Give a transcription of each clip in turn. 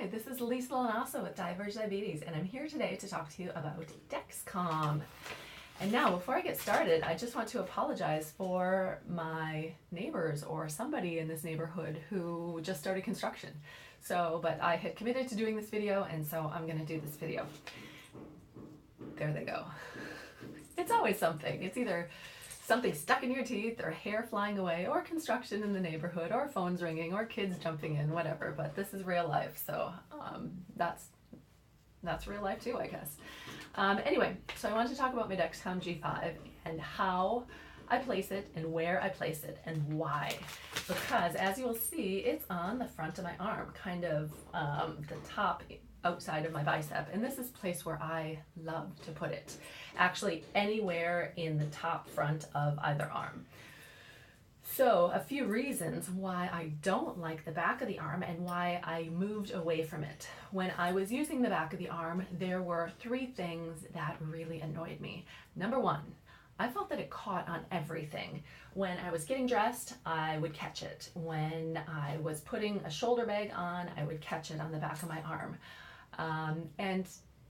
Hi, this is Lisa Lanasso with Diverge Diabetes, and I'm here today to talk to you about Dexcom. And now, before I get started, I just want to apologize for my neighbors or somebody in this neighborhood who just started construction. But I had committed to doing this video, and so I'm going to do this video. There they go. It's always something. It's either something stuck in your teeth, or hair flying away, or construction in the neighborhood, or phones ringing, or kids jumping in, whatever. But this is real life, so that's real life too, I guess. Anyway, so I wanted to talk about my Dexcom G5 and how I place it and where I place it and why. Because as you will see, it's on the front of my arm, kind of the top outside of my bicep, and this is a place where I love to put it. Actually, anywhere in the top front of either arm. So a few reasons why I don't like the back of the arm and why I moved away from it. When I was using the back of the arm, there were three things that really annoyed me. Number one, I felt that it caught on everything. When I was getting dressed, I would catch it. When I was putting a shoulder bag on, I would catch it on the back of my arm. And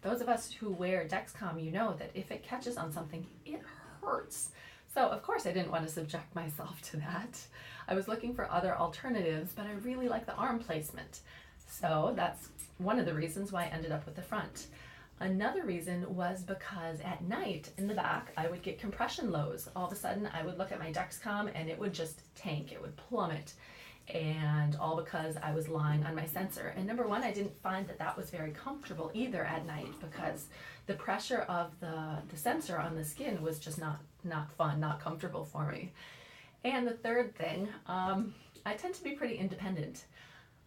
those of us who wear Dexcom, you know that if it catches on something, it hurts. So of course I didn't want to subject myself to that. I was looking for other alternatives, but I really like the arm placement. So that's one of the reasons why I ended up with the front. Another reason was because at night in the back, I would get compression lows. All of a sudden I would look at my Dexcom and it would just tank, it would plummet. And all because I was lying on my sensor. And number one, I didn't find that that was very comfortable either at night, because the pressure of the sensor on the skin was just not fun, not comfortable for me. And the third thing, I tend to be pretty independent.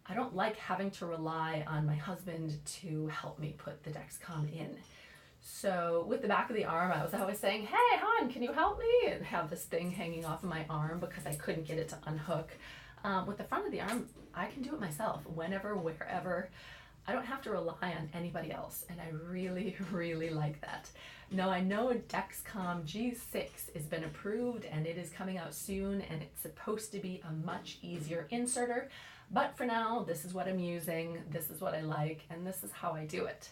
I don't like having to rely on my husband to help me put the Dexcom in. So with the back of the arm, I was always saying, "Hey, hon, can you help me?" And have this thing hanging off of my arm because I couldn't get it to unhook. With the front of the arm, I can do it myself, whenever, wherever. I don't have to rely on anybody else, and I really, really like that. Now, I know Dexcom G6 has been approved, and it is coming out soon, and it's supposed to be a much easier inserter, but for now, this is what I'm using, this is what I like, and this is how I do it.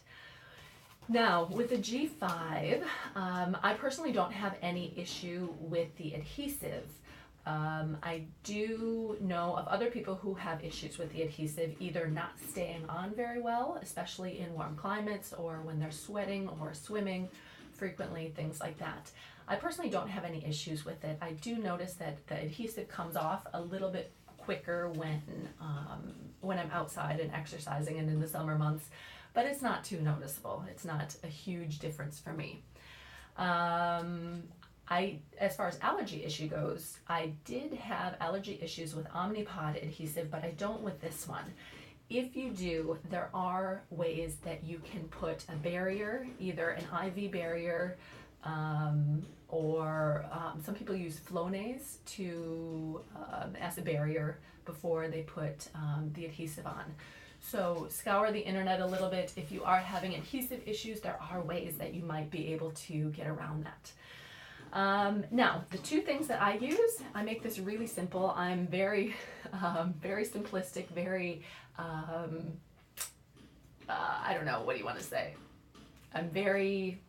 Now, with the G5, I personally don't have any issue with the adhesive. I do know of other people who have issues with the adhesive, either not staying on very well, especially in warm climates, or when they're sweating or swimming frequently, things like that. I personally don't have any issues with it. I do notice that the adhesive comes off a little bit quicker when I'm outside and exercising and in the summer months, but it's not too noticeable. It's not a huge difference for me. As far as allergy issue goes, I did have allergy issues with Omnipod adhesive, but I don't with this one. If you do, there are ways that you can put a barrier, either an IV barrier, or some people use Flonase as a barrier before they put the adhesive on. So scour the internet a little bit. If you are having adhesive issues, there are ways that you might be able to get around that. Now, the two things that I use, I make this really simple. I'm very, very simplistic, very, I don't know, what do you want to say? I'm very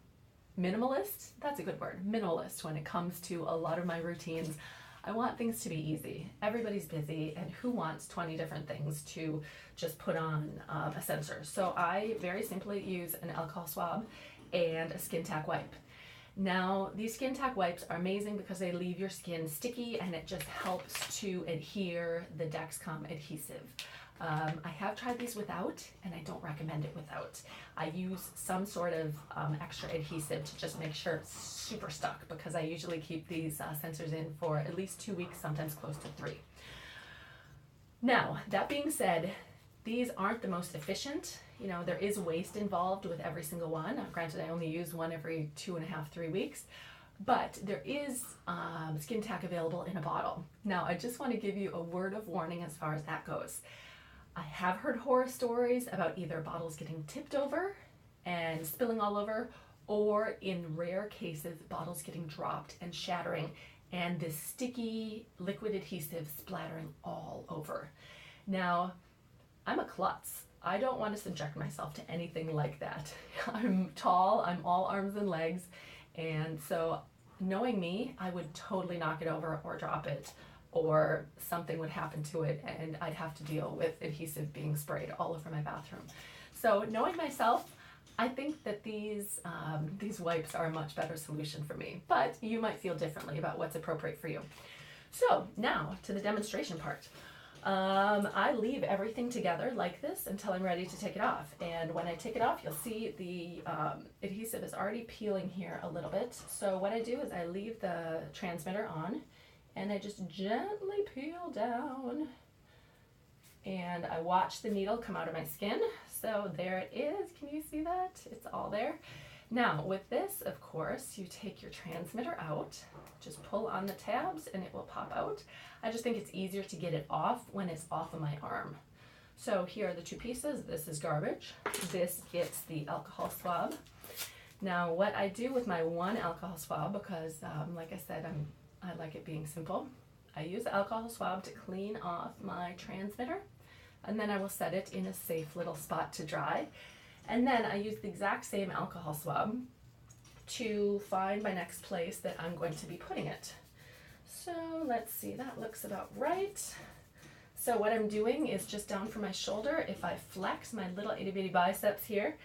minimalist. That's a good word, minimalist, when it comes to a lot of my routines. I want things to be easy. Everybody's busy, and who wants 20 different things to just put on a sensor? So I very simply use an alcohol swab and a skin tack wipe. Now, these skin tack wipes are amazing because they leave your skin sticky, and it just helps to adhere the Dexcom adhesive. I have tried these without, and I don't recommend it without. I use some sort of extra adhesive to just make sure it's super stuck, because I usually keep these sensors in for at least 2 weeks, sometimes close to 3. Now, that being said, these aren't the most efficient. You know, there is waste involved with every single one. Granted, I only use one every 2.5, 3 weeks, but there is skin tack available in a bottle. Now, I just want to give you a word of warning as far as that goes. I have heard horror stories about either bottles getting tipped over and spilling all over, or in rare cases, bottles getting dropped and shattering, and this sticky liquid adhesive splattering all over. Now, I'm a klutz. I don't want to subject myself to anything like that. I'm tall, I'm all arms and legs, and so knowing me, I would totally knock it over or drop it, or something would happen to it and I'd have to deal with adhesive being sprayed all over my bathroom. So knowing myself, I think that these wipes are a much better solution for me, but you might feel differently about what's appropriate for you. So now to the demonstration part. I leave everything together like this until I'm ready to take it off. And when I take it off, you'll see the adhesive is already peeling here a little bit. So what I do is I leave the transmitter on and I just gently peel down and I watch the needle come out of my skin. So there it is. Can you see that? It's all there. Now with this, of course, you take your transmitter out, just pull on the tabs and it will pop out. I just think it's easier to get it off when it's off of my arm. So here are the two pieces. This is garbage. This gets the alcohol swab. Now what I do with my one alcohol swab, because like I said, I like it being simple. I use the alcohol swab to clean off my transmitter, and then I will set it in a safe little spot to dry. And then I use the exact same alcohol swab to find my next place that I'm going to be putting it. So let's see, that looks about right. So what I'm doing is just down from my shoulder, if I flex my little itty bitty biceps here,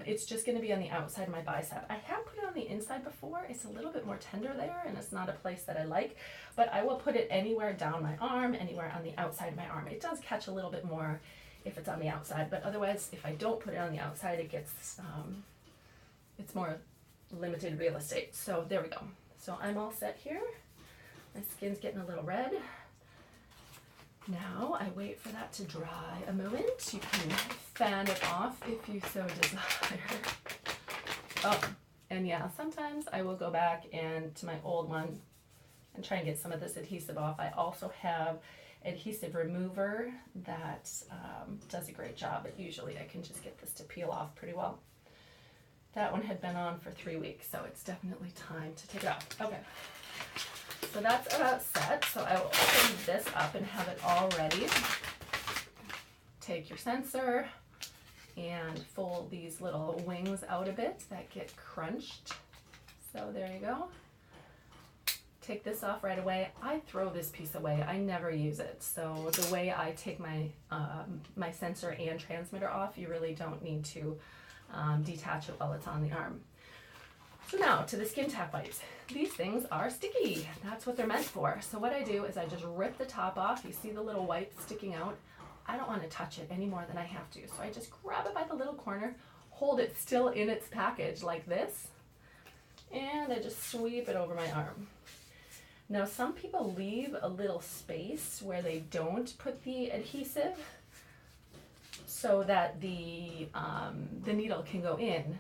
it's just going to be on the outside of my bicep. I have put it on the inside before. It's a little bit more tender there and it's not a place that I like, but I will put it anywhere down my arm, anywhere on the outside of my arm. It does catch a little bit more if it's on the outside, but otherwise if I don't put it on the outside, it gets, it's more limited real estate. So there we go. So I'm all set here. My skin's getting a little red. Now I wait for that to dry a moment. You can fan it off if you so desire. Oh, and yeah, sometimes I will go back and to my old one and try and get some of this adhesive off. I also have adhesive remover that does a great job, but usually I can just get this to peel off pretty well. That one had been on for 3 weeks, so it's definitely time to take it off. Okay, so that's about set. So I will open this up and have it all ready. Take your sensor and fold these little wings out a bit that get crunched. So there you go. Take this off right away. I throw this piece away. I never use it. So the way I take my my sensor and transmitter off, you really don't need to detach it while it's on the arm. So now to the skin tap wipes. These things are sticky. That's what they're meant for. So what I do is I just rip the top off. You see the little wipe sticking out? I don't want to touch it any more than I have to. So I just grab it by the little corner, hold it still in its package like this, and I just sweep it over my arm. Now some people leave a little space where they don't put the adhesive so that the needle can go in.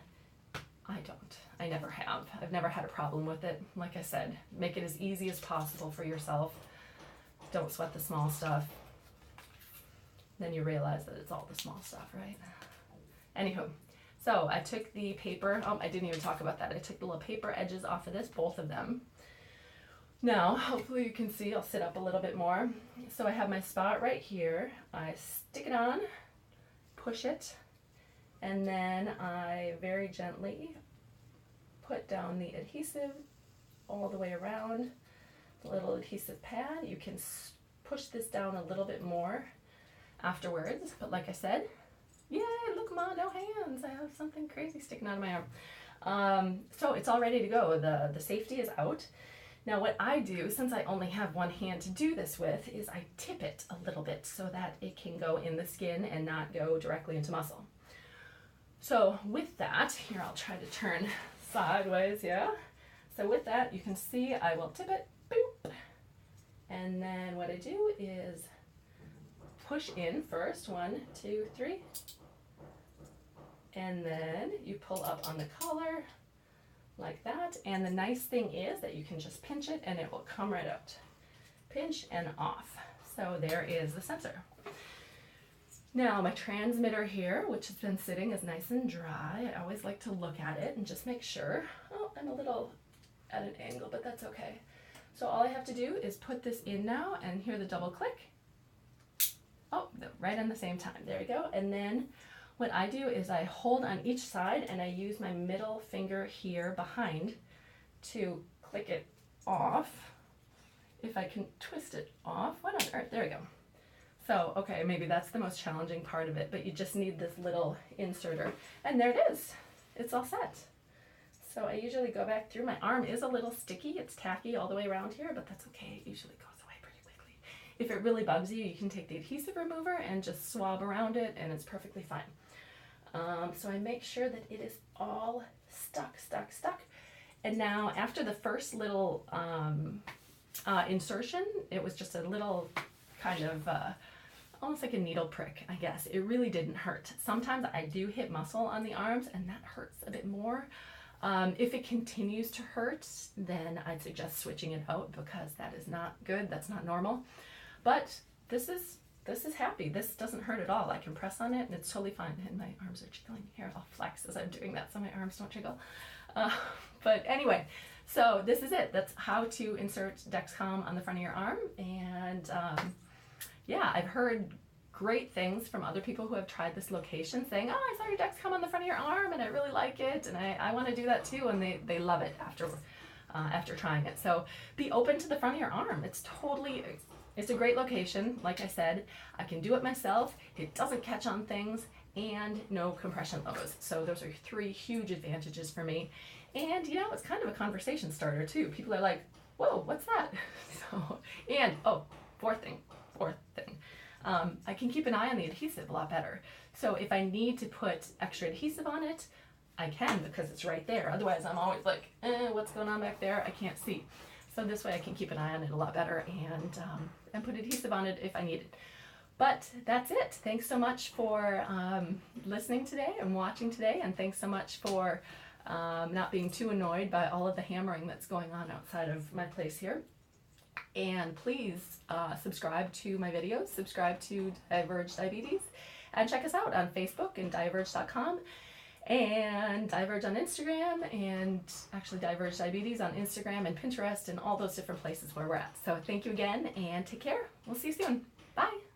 I don't. I never have. I've never had a problem with it. Like I said, make it as easy as possible for yourself. Don't sweat the small stuff. Then you realize that it's all the small stuff, right? Anywho, so I took the paper. Oh, I didn't even talk about that. I took the little paper edges off of this, both of them. Now, hopefully you can see, I'll sit up a little bit more. So I have my spot right here. I stick it on, push it, and then I very gently put down the adhesive all the way around the little adhesive pad. You can push this down a little bit more afterwards, but like I said, yay, look, Ma, no hands. I have something crazy sticking out of my arm. So it's all ready to go. The safety is out. Now what I do, since I only have one hand to do this with, is I tip it a little bit so that it can go in the skin and not go directly into muscle. So with that, here I'll try to turn sideways, yeah? So with that, you can see I will tip it, boop, and then what I do is push in first, 1, 2, 3, and then you pull up on the collar like that, and the nice thing is that you can just pinch it and it will come right out. Pinch and off. So there is the sensor. Now my transmitter here, which has been sitting, is nice and dry. I always like to look at it and just make sure. Oh, I'm a little at an angle, but that's okay. So all I have to do is put this in now and hear the double click. Oh, right on the same time. There we go. And then what I do is I hold on each side and I use my middle finger here behind to click it off. If I can twist it off, what on earth? There we go. So, okay, maybe that's the most challenging part of it, but you just need this little inserter. And there it is. It's all set. So I usually go back through. My arm is a little sticky. It's tacky all the way around here, but that's okay. It usually goes away pretty quickly. If it really bugs you, you can take the adhesive remover and just swab around it, and it's perfectly fine. So I make sure that it is all stuck. And now after the first little insertion, it was just a little kind of almost like a needle prick, I guess. It really didn't hurt. Sometimes I do hit muscle on the arms and that hurts a bit more. If it continues to hurt, then I'd suggest switching it out because that is not good. That's not normal. But this is happy. This doesn't hurt at all. I can press on it and it's totally fine. And my arms are jiggling here. I'll flex as I'm doing that so my arms don't jiggle. But anyway, so this is it. That's how to insert Dexcom on the front of your arm. And yeah, I've heard great things from other people who have tried this location saying, oh, I saw your Dexcom on the front of your arm and I really like it. And I want to do that too. And they love it after trying it. So be open to the front of your arm. It's a great location. Like I said, I can do it myself. It doesn't catch on things and no compression lows. So those are 3 huge advantages for me. And you know, it's kind of a conversation starter too. People are like, whoa, what's that? So, and fourth thing, I can keep an eye on the adhesive a lot better. So if I need to put extra adhesive on it, I can because it's right there. Otherwise I'm always like, what's going on back there? I can't see. So this way I can keep an eye on it a lot better and put adhesive on it if I need it. But that's it. Thanks so much for listening today and watching today, and thanks so much for not being too annoyed by all of the hammering that's going on outside of my place here. And please subscribe to my videos, subscribe to Diverge Diabetes, and check us out on Facebook and diverge.com. And Diverge on Instagram, and actually Diverge Diabetes on Instagram and Pinterest and all those different places where we're at. So thank you again and take care. We'll see you soon. Bye.